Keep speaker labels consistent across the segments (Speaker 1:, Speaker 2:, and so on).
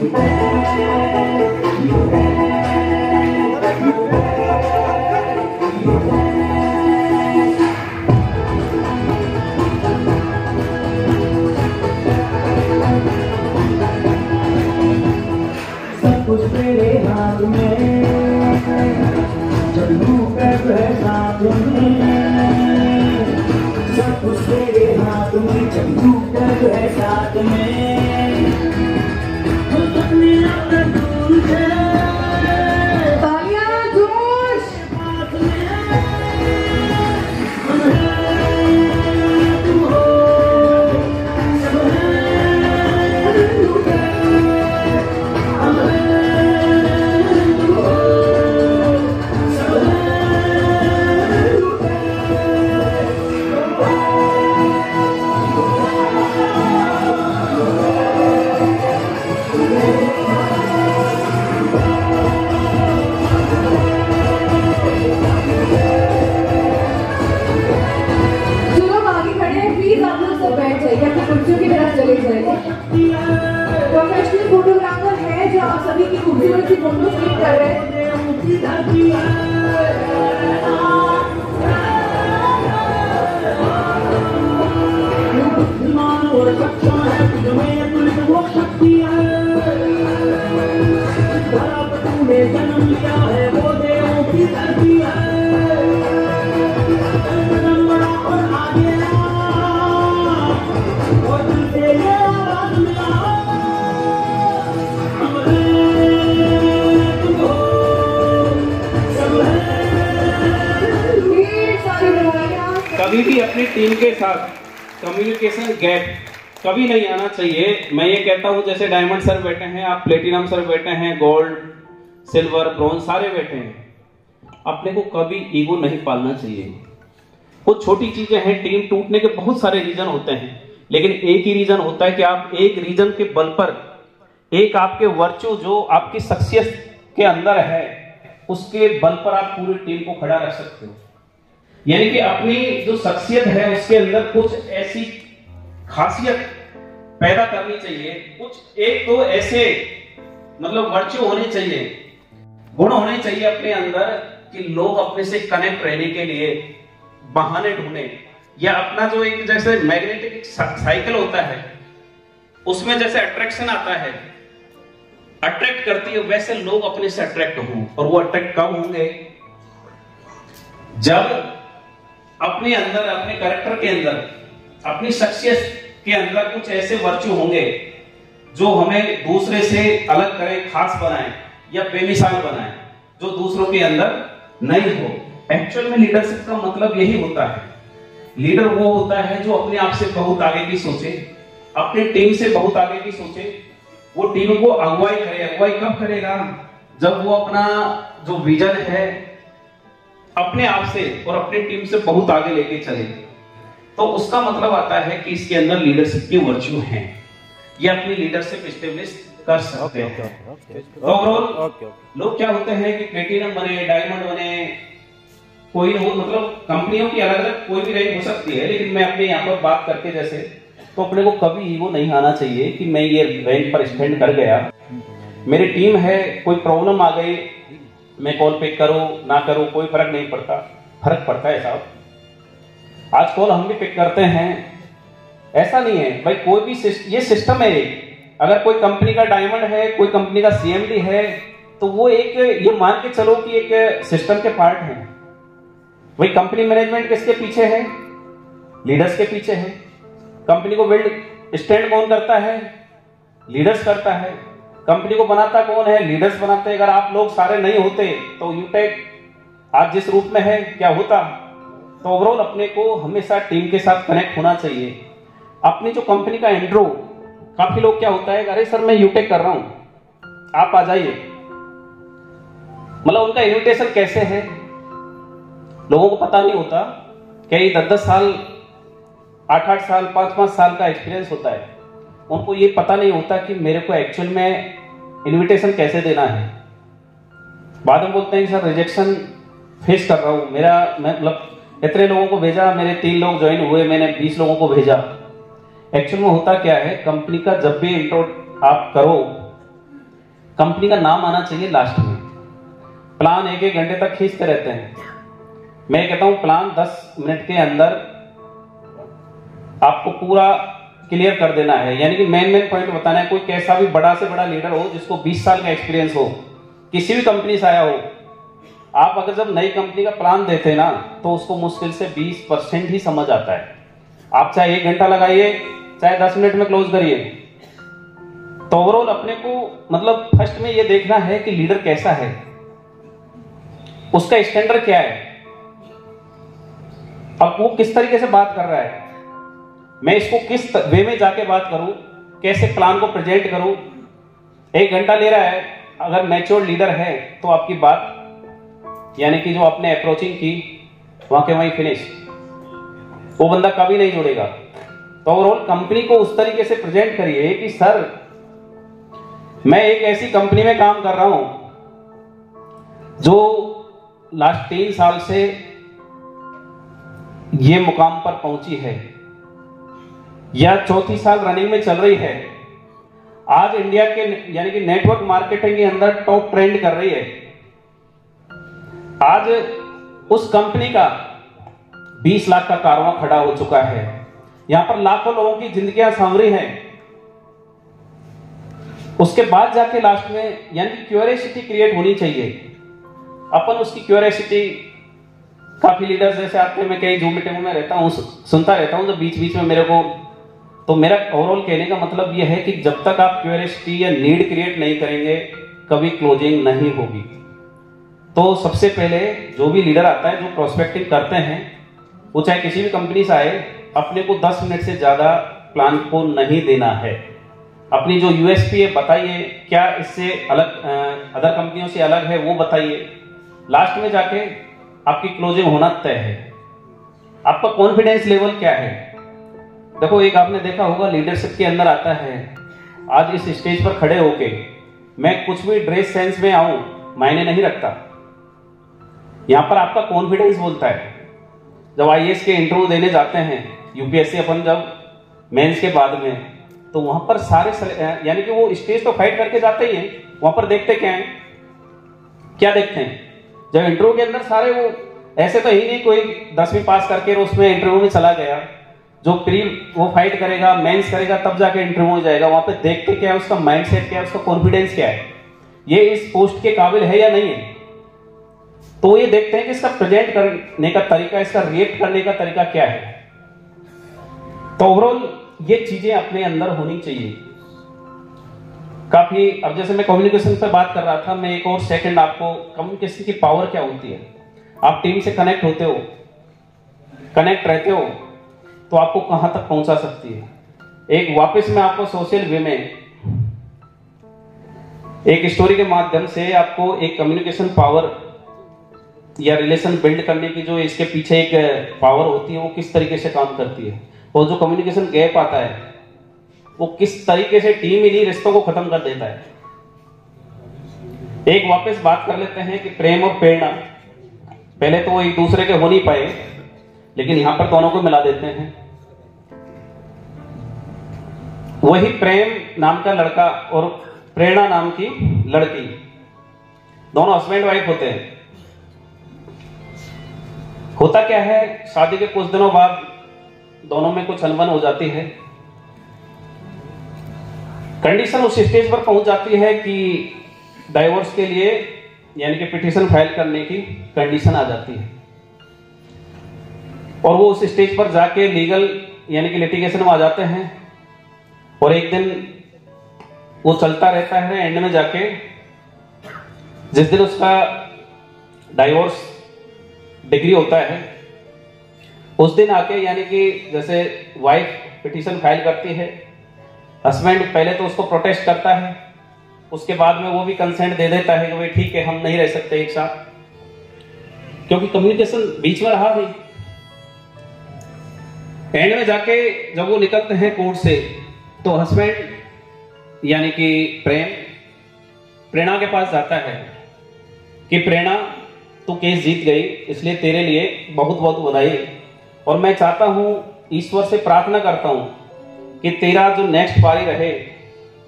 Speaker 1: सब कुछ तेरे हाथ में, चलूं कैसे साथ में, सब कुछ तेरे हाथ में, चलूं कैसे साथ में, अपने आप दूर से
Speaker 2: तालियां जोश।
Speaker 1: बात में हम हैं, तुम हो, सब हैं, तू है, हम हैं, तू हो, सब हैं, तू है।
Speaker 2: जो लोग आगे खड़े हैं प्लीज आप लोग सब बैठ जाइए, अपनी कुर्सियों की तरफ चले जाइए। प्रोफेशनल फोटोग्राफर है जो आप सभी की खूबसूरत सी फोटो क्लिक कर रहे हैं।
Speaker 1: जन्म लिया है वो देवों की धरती है, और आगे और दिल से ये आवाज मिला, हम हैं, तुम हो, सब हैं।
Speaker 2: ढेर सारी बधाइयाँ।
Speaker 3: कभी भी अपनी टीम के साथ कम्युनिकेशन गैप कभी नहीं आना चाहिए। मैं ये कहता हूँ जैसे डायमंड सर बैठे हैं, आप प्लेटिनम सर बैठे हैं, गोल्ड सिल्वर ब्रॉन्ज सारे बैठे हैं, अपने को कभी ईगो नहीं पालना चाहिए। कुछ छोटी चीजें हैं, टीम टूटने के बहुत सारे रीजन होते हैं, लेकिन एक ही रीजन होता है कि आप एक रीजन के बल पर, एक आपके वर्चू जो आपकी शख्सियत के अंदर है उसके बल पर आप पूरी टीम को खड़ा रख सकते हो। यानी कि अपनी जो शख्सियत है उसके अंदर कुछ ऐसी खासियत पैदा करनी चाहिए, कुछ एक तो ऐसे मतलब वर्चू होने चाहिए, गुण होने चाहिए अपने अंदर कि लोग अपने से कनेक्ट रहने के लिए बहाने ढूंढे, या अपना जो एक जैसे मैग्नेटिक साइकिल होता है उसमें जैसे अट्रैक्शन आता है, अट्रैक्ट करती है, वैसे लोग अपने से अट्रैक्ट हों। और वो अट्रैक्ट कब होंगे? जब अपने अंदर, अपने कैरेक्टर के अंदर, अपनी शख्सियत के अंदर कुछ ऐसे वर्चू होंगे जो हमें दूसरे से अलग करें, खास बनाएं या बेमिसाल बनाएं, जो दूसरों के अंदर नहीं हो। एक्चुअल में लीडरशिप का मतलब यही होता है। लीडर वो होता है जो अपने आप से बहुत आगे की सोचे, अपनी टीम से बहुत आगे की सोचे, वो टीम को अगुवाई करे। अगुवाई कब करेगा? जब वो अपना जो विजन है अपने आप से और अपनी टीम से बहुत आगे लेके चले, तो उसका मतलब आता है कि इसके अंदर लीडरशिप की वर्च्यू हैं, ये अपनी लीडरशिप एस्टेब्लिश कर सकते हैं। तो ओवरऑल लोग क्या होते हैं कि प्लेटिनम बने, डायमंड बने, कोई हो, मतलब कंपनियों की अलग अलग कोई भी रैंक हो सकती है, लेकिन मैं अपने यहाँ पर बात करके जैसे, तो अपने को कभी ईगो नहीं आना चाहिए कि मैं ये रैंक पर स्टैंड कर गया, मेरी टीम है, कोई प्रॉब्लम आ गई, मैं कॉल पिक करूं ना करूं कोई फर्क नहीं पड़ता। फर्क पड़ता है साहब, आज कॉल हम भी पिक करते हैं, ऐसा नहीं है भाई, कोई भी ये सिस्टम है। अगर कोई कंपनी का डायमंड है, कोई कंपनी का सीएमडी है, तो वो एक ये मान के चलो कि एक सिस्टम के पार्ट है। वही कंपनी मैनेजमेंट किसके पीछे है? लीडर्स के पीछे है। कंपनी को बिल्ड स्टैंड कौन करता है? लीडर्स करता है। कंपनी को बनाता कौन है? लीडर्स बनाते हैं। अगर आप लोग सारे नहीं होते तो यूटेक आज जिस रूप में है क्या होता? तो ओवरऑल अपने को हमेशा टीम के साथ कनेक्ट होना चाहिए। अपनी जो कंपनी का इंट्रो, काफी लोग क्या होता है, अरे सर मैं यूटेक कर रहा हूं, आप आ जाइए, मतलब उनका इन्विटेशन कैसे है लोगों को पता नहीं होता। कई 10-10 साल, 8-8 साल, 5-5 साल का एक्सपीरियंस होता है, उनको ये पता नहीं होता कि मेरे को एक्चुअल में इनविटेशन कैसे देना है। बाद में बोलते हैं कि सर रिजेक्शन फेस कर रहा हूं, मैं मतलब इतने लोगों को भेजा, मेरे 3 लोग ज्वाइन हुए, मैंने 20 लोगों को भेजा। एक्चुअल में होता क्या है, कंपनी का जब भी इंट्रो आप करो कंपनी का नाम आना चाहिए लास्ट में। प्लान 1-1 घंटे तक खींचते रहते हैं। मैं कहता हूं प्लान 10 मिनट के अंदर आपको पूरा क्लियर कर देना है, यानी कि मेन पॉइंट बताना है। कोई कैसा भी बड़ा से बड़ा लीडर हो जिसको 20 साल का एक्सपीरियंस हो, किसी भी कंपनी से आया हो, आप अगर जब नई कंपनी का प्लान देते हैं ना तो उसको मुश्किल से 20% ही समझ आता है। आप चाहे 1 घंटा लगाइए, चाहे 10 मिनट में क्लोज करिए। तो ओवरऑल अपने को मतलब फर्स्ट में ये देखना है कि लीडर कैसा है, उसका स्टैंडर्ड क्या है, अब वो किस तरीके से बात कर रहा है, मैं इसको किस वे में जाके बात करूं, कैसे प्लान को प्रेजेंट करूं। 1 घंटा ले रहा है, अगर मैच्योर लीडर है तो आपकी बात यानी कि जो आपने अप्रोचिंग की वहां के वहीं फिनिश, वो बंदा कभी नहीं जुड़ेगा। तो ओवरऑल कंपनी को उस तरीके से प्रेजेंट करिए कि सर मैं एक ऐसी कंपनी में काम कर रहा हूं जो लास्ट 3 साल से ये मुकाम पर पहुंची है या 4थी साल रनिंग में चल रही है। आज इंडिया के यानी कि नेटवर्क मार्केटिंग के अंदर टॉप ट्रेंड कर रही है। आज उस कंपनी का 20 लाख का कारवां खड़ा हो चुका है, यहां पर लाखों लोगों की जिंदगियां संवरी हैं। उसके बाद जाके लास्ट में यानी कि क्यूरियोसिटी क्रिएट होनी चाहिए। अपन उसकी क्यूरियोसिटी, काफी लीडर्स जैसे आते हैं, मैं कई जूम मीटिंगों में रहता हूं, सुनता रहता हूं, तो बीच बीच में मेरे को, तो मेरा ओवरऑल कहने का मतलब यह है कि जब तक आप क्यूरियोसिटी या नीड क्रिएट नहीं करेंगे कभी क्लोजिंग नहीं होगी। तो सबसे पहले जो भी लीडर आता है, जो प्रोस्पेक्टिंग करते हैं, वो चाहे किसी भी कंपनी से आए, अपने को 10 मिनट से ज्यादा प्लान को नहीं देना है। अपनी जो यूएसपी है बताइए, क्या इससे अलग अदर कंपनियों से अलग है वो बताइए। लास्ट में जाके आपकी क्लोजिंग होना तय है। आपका कॉन्फिडेंस लेवल क्या है। देखो, एक आपने देखा होगा लीडरशिप के अंदर आता है, आज इस स्टेज पर खड़े होके मैं कुछ भी ड्रेस सेंस में आऊं मायने नहीं रखता, यहां पर आपका कॉन्फिडेंस बोलता है। जब आईएएस के इंटरव्यू देने जाते हैं, यूपीएससी अपन जब मेंस के बाद में, तो वहां पर सारे यानी कि वो स्टेज तो फाइट करके जाते ही हैं, वहां पर देखते क्या है, क्या देखते हैं जब इंटरव्यू के अंदर सारे वो ऐसे तो ही नहीं कोई 10वीं पास करके उसमें इंटरव्यू में चला गया, जो प्री वो फाइट करेगा, मेंस करेगा, तब जाके इंटरव्यू में जाएगा। वहां पे देखते क्या है, उसका माइंडसेट क्या है, उसका कॉन्फिडेंस क्या है, ये इस पोस्ट के काबिल है या नहीं है। तो ये देखते हैं कि इसका प्रेजेंट करने का तरीका, इसका रिएक्ट करने का तरीका क्या है। तो ओवरऑल ये चीजें अपने अंदर होनी चाहिए काफी। अब जैसे मैं कम्युनिकेशन पे बात कर रहा था, मैं एक और सेकंड आपको, कम्युनिकेशन की पावर क्या होती है। आप टीम से कनेक्ट होते हो, कनेक्ट रहते हो, तो आपको कहां तक पहुंचा सकती है। एक वापस में आपको सोशल वे में एक स्टोरी के माध्यम से आपको एक कम्युनिकेशन पावर या रिलेशन बिल्ड करने की जो इसके पीछे एक पावर होती है, वो किस तरीके से काम करती है, और जो कम्युनिकेशन गैप आता है वो किस तरीके से टीम इन्हीं रिश्तों को खत्म कर देता है। एक वापस बात कर लेते हैं कि प्रेम और प्रेरणा, पहले तो वो एक दूसरे के हो नहीं पाए, लेकिन यहां पर दोनों को मिला देते हैं। वही प्रेम नाम का लड़का और प्रेरणा नाम की लड़की, दोनों हस्बैंड वाइफ होते हैं। होता क्या है, शादी के कुछ दिनों बाद दोनों में कुछ अनबन हो जाती है, कंडीशन उस स्टेज पर पहुंच जाती है कि डाइवोर्स के लिए यानी कि पिटीशन फाइल करने की कंडीशन आ जाती है, और वो उस स्टेज पर जाके लीगल यानी कि लिटिगेशन में आ जाते हैं, और एक दिन वो चलता रहता है। एंड में जाके जिस दिन उसका डाइवोर्स डिग्री होता है, उस दिन आके यानी कि जैसे वाइफ पिटीशन फाइल करती है, हस्बैंड पहले तो उसको प्रोटेस्ट करता है, उसके बाद में वो भी कंसेंट दे देता है कि भाई ठीक है, हम नहीं रह सकते एक साथ, क्योंकि कम्युनिकेशन बीच में रहा नहीं। एंड में जाके जब वो निकलते हैं कोर्ट से, तो हस्बैंड यानी कि प्रेरणा के पास जाता है कि प्रेरणा, तू केस जीत गई, इसलिए तेरे लिए बहुत बहुत बधाई, और मैं चाहता हूं, ईश्वर से प्रार्थना करता हूं कि तेरा जो नेक्स्ट पारी रहे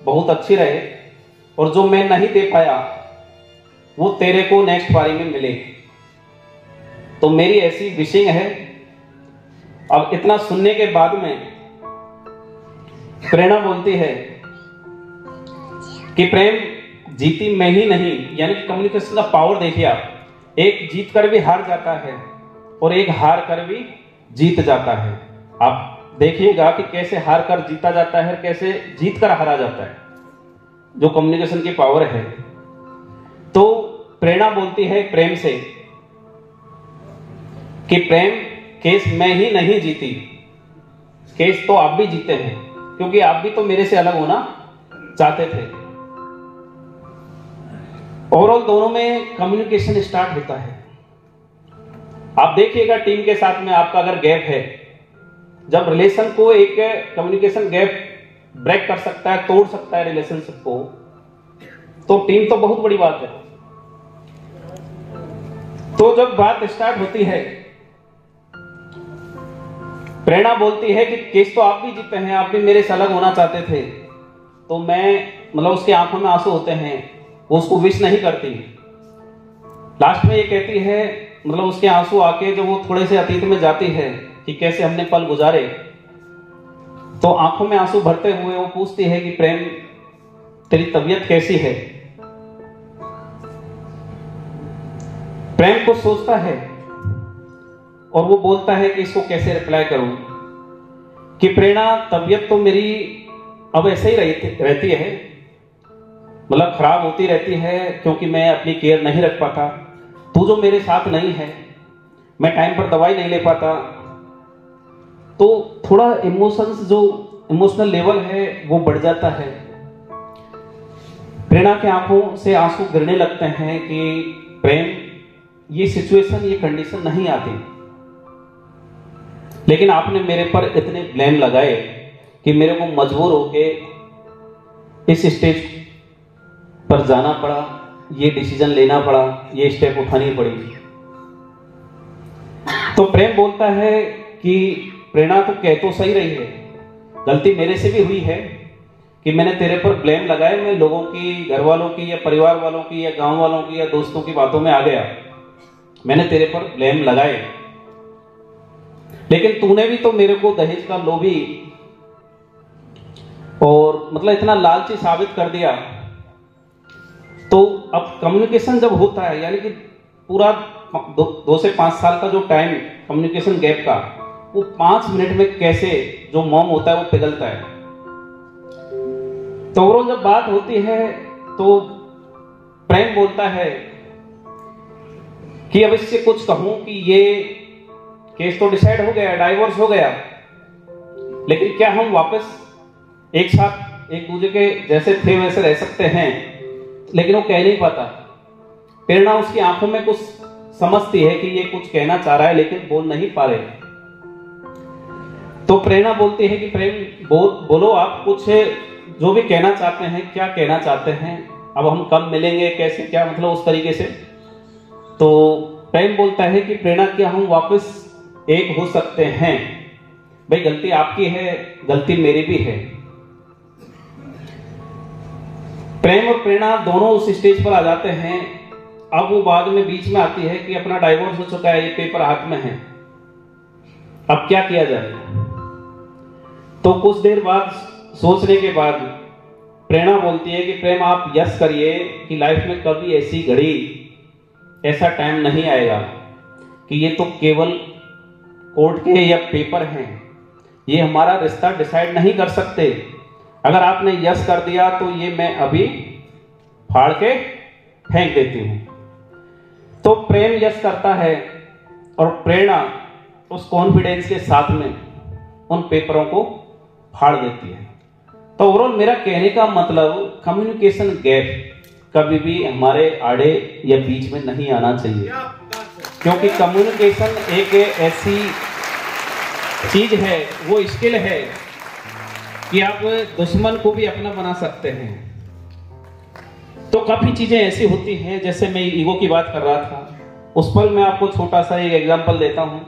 Speaker 3: बहुत अच्छी रहे, और जो मैं नहीं दे पाया वो तेरे को नेक्स्ट बारी में मिले। तो मेरी ऐसी विशिंग है। अब इतना सुनने के बाद में प्रेरणा बोलती है कि प्रेम जीती मैं ही नहीं, यानी कम्युनिकेशन का पावर देखिए आप, एक जीत कर भी हार जाता है और एक हार कर भी जीत जाता है। आप देखिएगा कि कैसे हार कर जीता जाता है, कैसे जीत कर हारा जाता है, जो कम्युनिकेशन की पावर है। तो प्रेरणा बोलती है प्रेम से कि प्रेम केस मैं ही नहीं जीती, केस तो आप भी जीते हैं, क्योंकि आप भी तो मेरे से अलग होना चाहते थे। ओवरऑल दोनों में कम्युनिकेशन स्टार्ट होता है। आप देखिएगा टीम के साथ में आपका अगर गैप है, जब रिलेशन को एक कम्युनिकेशन गैप ब्रेक कर सकता है, तोड़ सकता है रिलेशनशिप को, तो टीम तो बहुत बड़ी बात है। तो जब बात स्टार्ट होती है, प्रेरणा बोलती है कि केस तो आप भी जीते हैं, आप भी मेरे से अलग होना चाहते थे, तो मैं मतलब उसकी आंखों में आंसू होते हैं, वो उसको विश नहीं करती। लास्ट में ये कहती है, मतलब उसके आंसू आके जब वो थोड़े से अतीत में जाती है कि कैसे हमने पल गुजारे, तो आंखों में आंसू भरते हुए वो पूछती है कि प्रेम तेरी तबीयत कैसी है। प्रेम कुछ सोचता है और वो बोलता है कि इसको कैसे रिप्लाई करूं कि प्रेरणा तबीयत तो मेरी अब ऐसे ही रहती है, मतलब खराब होती रहती है, क्योंकि मैं अपनी केयर नहीं रख पाता, तू जो मेरे साथ नहीं है, मैं टाइम पर दवाई नहीं ले पाता, तो थोड़ा इमोशंस जो इमोशनल लेवल है वो बढ़ जाता है। प्रेरणा के आंखों से आंसू गिरने लगते हैं कि प्रेम ये सिचुएशन, ये कंडीशन नहीं आती, लेकिन आपने मेरे पर इतने ब्लेम लगाए कि मेरे को मजबूर होके इस स्टेज पर जाना पड़ा, ये डिसीजन लेना पड़ा, ये स्टेप उठानी पड़ी। तो प्रेम बोलता है कि प्रेरणा तो कह तो सही रही है, गलती मेरे से भी हुई है कि मैंने तेरे पर ब्लेम लगाए, मैं लोगों की, घर वालों की या परिवार वालों की या गांव वालों की या दोस्तों की बातों में आ गया, मैंने तेरे पर ब्लेम लगाए, लेकिन तूने भी तो मेरे को दहेज का लोभी और मतलब इतना लालची साबित कर दिया। तो अब कम्युनिकेशन जब होता है, यानी कि पूरा 2 से 5 साल का जो टाइम कम्युनिकेशन गैप का, वो 5 मिनट में कैसे जो मॉम होता है वो पिघलता है। तो ओवरऑल जब बात होती है तो प्रेम बोलता है कि अब इससे कुछ कहूं कि ये केस तो डिसाइड हो गया, डाइवोर्स हो गया, लेकिन क्या हम वापस एक साथ एक दूसरे के जैसे थे वैसे रह सकते हैं? लेकिन वो कह नहीं पाता। प्रेरणा उसकी आंखों में कुछ समझती है कि ये कुछ कहना चाह रहा है, लेकिन बोल नहीं पा रहे। तो प्रेरणा बोलती है कि प्रेम बोलो आप कुछ जो भी कहना चाहते हैं, क्या कहना चाहते हैं, अब हम कब मिलेंगे, कैसे, क्या मतलब उस तरीके से। तो प्रेम बोलता है कि प्रेरणा क्या हम वापस एक हो सकते हैं? भाई गलती आपकी है, गलती मेरी भी है। प्रेम और प्रेरणा दोनों उस स्टेज पर आ जाते हैं। अब वो बाद में बीच में आती है कि अपना डाइवोर्स हो चुका है, ये पेपर हाथ में है, अब क्या किया जाए। तो कुछ देर बाद सोचने के बाद प्रेरणा बोलती है कि प्रेम आप यस करिए कि लाइफ में कभी ऐसी घड़ी, ऐसा टाइम नहीं आएगा कि ये तो केवल कोर्ट के या पेपर हैं, ये हमारा रिश्ता डिसाइड नहीं कर सकते। अगर आपने यस कर दिया तो ये मैं अभी फाड़ के फेंक देती हूं। तो प्रेम यस करता है और प्रेरणा उस कॉन्फिडेंस के साथ में उन पेपरों को फाड़ देती है। तो ओवरऑल मेरा कहने का मतलब, कम्युनिकेशन गैप कभी भी हमारे आड़े या बीच में नहीं आना चाहिए, क्योंकि कम्युनिकेशन एक ऐसी चीज है, वो स्किल है कि आप दुश्मन को भी अपना बना सकते हैं। तो काफी चीजें ऐसी होती हैं, जैसे मैं ईगो की बात कर रहा था, उस पर मैं आपको छोटा सा एक एग्जांपल देता हूं।